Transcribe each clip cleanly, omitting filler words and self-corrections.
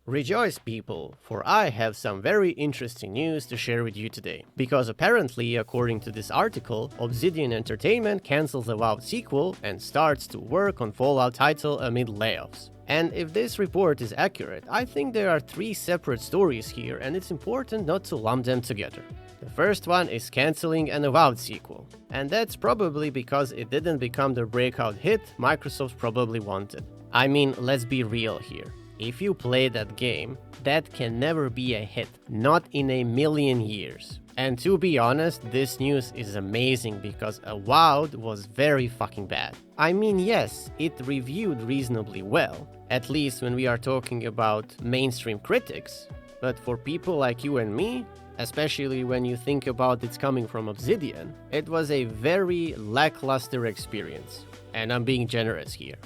Rejoice, people, for I have some very interesting news to share with you today. Because apparently, according to this article, Obsidian Entertainment cancels Avowed sequel and starts to work on Fallout title amid layoffs. And if this report is accurate, I think there are three separate stories here and it's important not to lump them together. The first one is canceling an Avowed sequel, and that's probably because it didn't become the breakout hit Microsoft probably wanted. I mean, let's be real here. If you play that game, that can never be a hit, not in a million years. And to be honest, this news is amazing because Avowed was very fucking bad. I mean, yes, it reviewed reasonably well, at least when we are talking about mainstream critics, but for people like you and me, especially when you think about it's coming from Obsidian, it was a very lackluster experience. And I'm being generous here.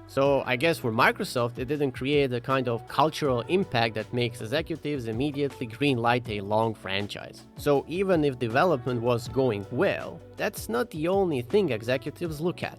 So I guess for Microsoft, it didn't create a kind of cultural impact that makes executives immediately greenlight a long franchise. So even if development was going well, that's not the only thing executives look at.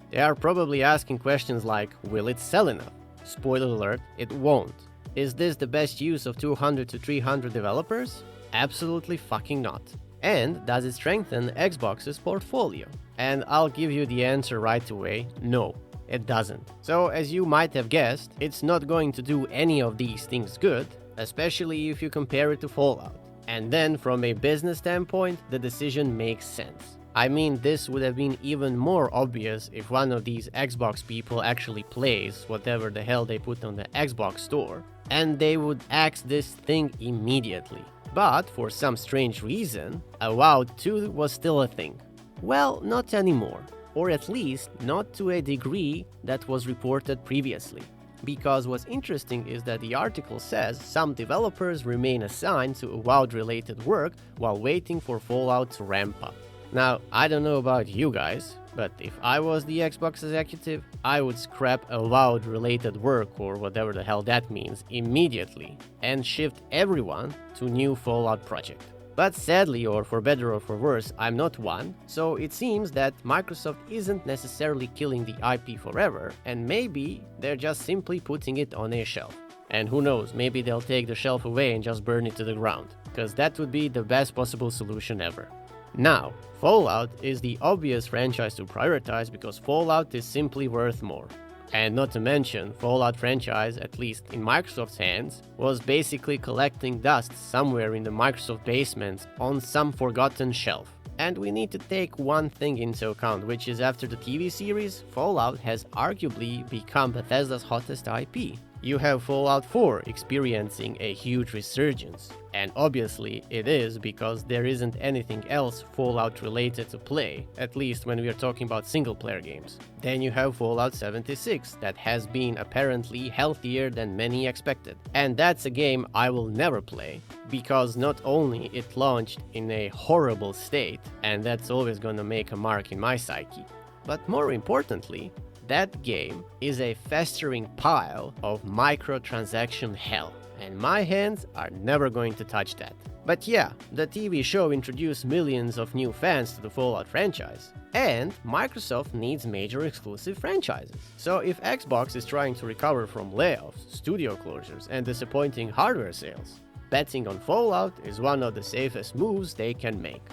They are probably asking questions like, will it sell enough? Spoiler alert, it won't. Is this the best use of 200 to 300 developers? Absolutely fucking not. And does it strengthen Xbox's portfolio? And I'll give you the answer right away, no. It doesn't. So, as you might have guessed, it's not going to do any of these things good, especially if you compare it to Fallout. And then, from a business standpoint, the decision makes sense. I mean, this would have been even more obvious if one of these Xbox people actually plays whatever the hell they put on the Xbox store, and they would axe this thing immediately. But, for some strange reason, Avowed 2 was still a thing. Well, not anymore. Or at least not to a degree that was reported previously. Because what's interesting is that the article says some developers remain assigned to Avowed-related work while waiting for Fallout to ramp up. Now, I don't know about you guys, but if I was the Xbox executive, I would scrap Avowed-related work or whatever the hell that means immediately and shift everyone to new Fallout project. But sadly, or for better or for worse, I'm not one, so it seems that Microsoft isn't necessarily killing the IP forever, and maybe they're just simply putting it on a shelf. And who knows, maybe they'll take the shelf away and just burn it to the ground, because that would be the best possible solution ever. Now, Fallout is the obvious franchise to prioritize because Fallout is simply worth more. And not to mention, Fallout franchise, at least in Microsoft's hands, was basically collecting dust somewhere in the Microsoft basement on some forgotten shelf. And we need to take one thing into account, which is after the TV series, Fallout has arguably become Bethesda's hottest IP. You have Fallout 4 experiencing a huge resurgence. And obviously it is because there isn't anything else Fallout related to play, at least when we are talking about single player games. Then you have Fallout 76 that has been apparently healthier than many expected. And that's a game I will never play, because not only it launched in a horrible state, and that's always gonna make a mark in my psyche, but more importantly, that game is a festering pile of microtransaction hell, and my hands are never going to touch that. But yeah, the TV show introduced millions of new fans to the Fallout franchise, and Microsoft needs major exclusive franchises. So if Xbox is trying to recover from layoffs, studio closures, and disappointing hardware sales, betting on Fallout is one of the safest moves they can make.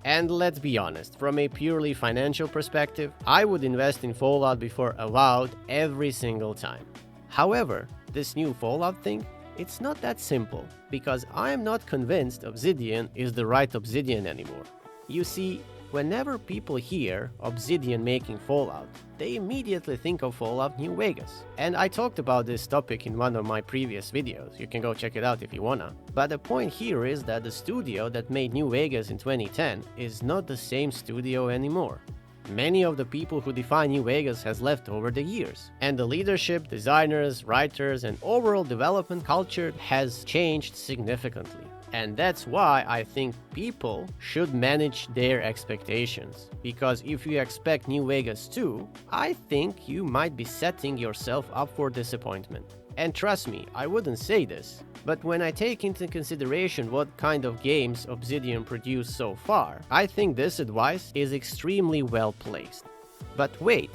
And let's be honest, from a purely financial perspective, I would invest in Fallout before Avowed every single time. However, this new Fallout thing, it's not that simple, because I am not convinced Obsidian is the right Obsidian anymore. You see, whenever people hear Obsidian making Fallout, they immediately think of Fallout New Vegas. And I talked about this topic in one of my previous videos, you can go check it out if you wanna. But the point here is that the studio that made New Vegas in 2010 is not the same studio anymore. Many of the people who define New Vegas has left over the years, and the leadership, designers, writers, and overall development culture has changed significantly. And that's why I think people should manage their expectations. Because if you expect New Vegas 2, I think you might be setting yourself up for disappointment. And trust me, I wouldn't say this, but when I take into consideration what kind of games Obsidian produced so far, I think this advice is extremely well placed. But wait,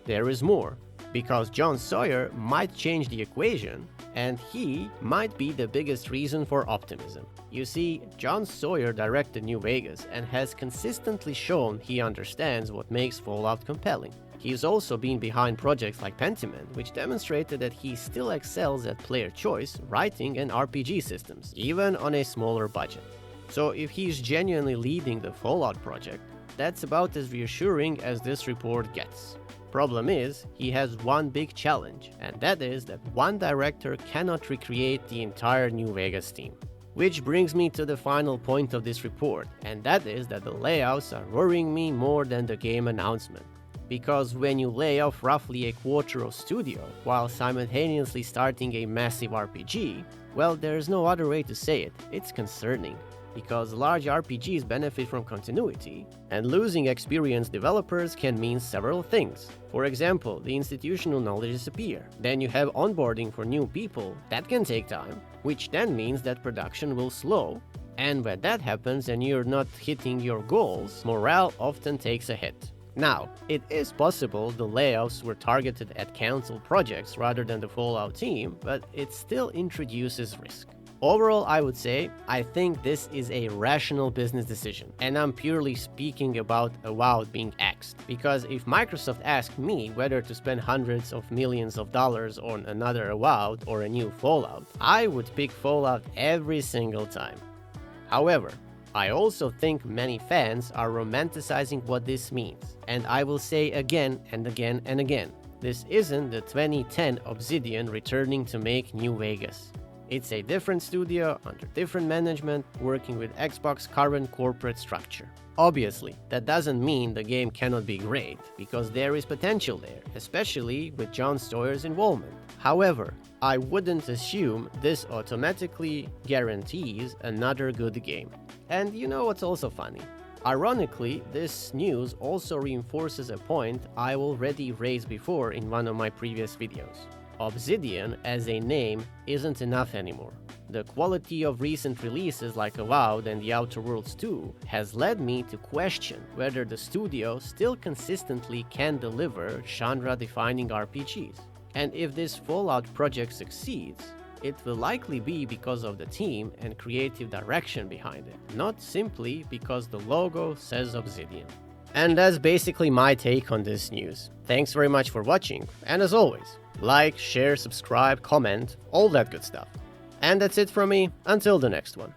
there is more. Because Josh Sawyer might change the equation And he might be the biggest reason for optimism. You see, Josh Sawyer directed New Vegas and has consistently shown he understands what makes Fallout compelling. He's also been behind projects like Pentiment, which demonstrated that he still excels at player choice, writing, and RPG systems, even on a smaller budget. So if he's genuinely leading the Fallout project, that's about as reassuring as this report gets. Problem is, he has one big challenge, and that is that one director cannot recreate the entire New Vegas team. Which brings me to the final point of this report, and that is that the layoffs are worrying me more than the game announcement. Because when you lay off roughly a quarter of studio while simultaneously starting a massive RPG, well, there's no other way to say it, it's concerning. Because large RPGs benefit from continuity, and losing experienced developers can mean several things. For example, the institutional knowledge disappears. Then you have onboarding for new people, that can take time, which then means that production will slow. And when that happens and you're not hitting your goals, morale often takes a hit. Now, it is possible the layoffs were targeted at cancelled projects rather than the Fallout team, but it still introduces risk. Overall, I would say, I think this is a rational business decision, and I'm purely speaking about Avowed being axed, because if Microsoft asked me whether to spend hundreds of millions of dollars on another Avowed or a new Fallout, I would pick Fallout every single time. However, I also think many fans are romanticizing what this means, and I will say again and again and again, this isn't the 2010 Obsidian returning to make New Vegas. It's a different studio, under different management, working with Xbox's current corporate structure. Obviously, that doesn't mean the game cannot be great, because there is potential there, especially with Josh Sawyer's involvement. However, I wouldn't assume this automatically guarantees another good game. And you know what's also funny? Ironically, this news also reinforces a point I already raised before in one of my previous videos. Obsidian as a name isn't enough anymore. The quality of recent releases like Avowed and The Outer Worlds 2 has led me to question whether the studio still consistently can deliver genre-defining RPGs. And if this Fallout project succeeds, it will likely be because of the team and creative direction behind it, not simply because the logo says Obsidian. And that's basically my take on this news. Thanks very much for watching, and as always, like, share, subscribe, comment, all that good stuff. And that's it from me, until the next one.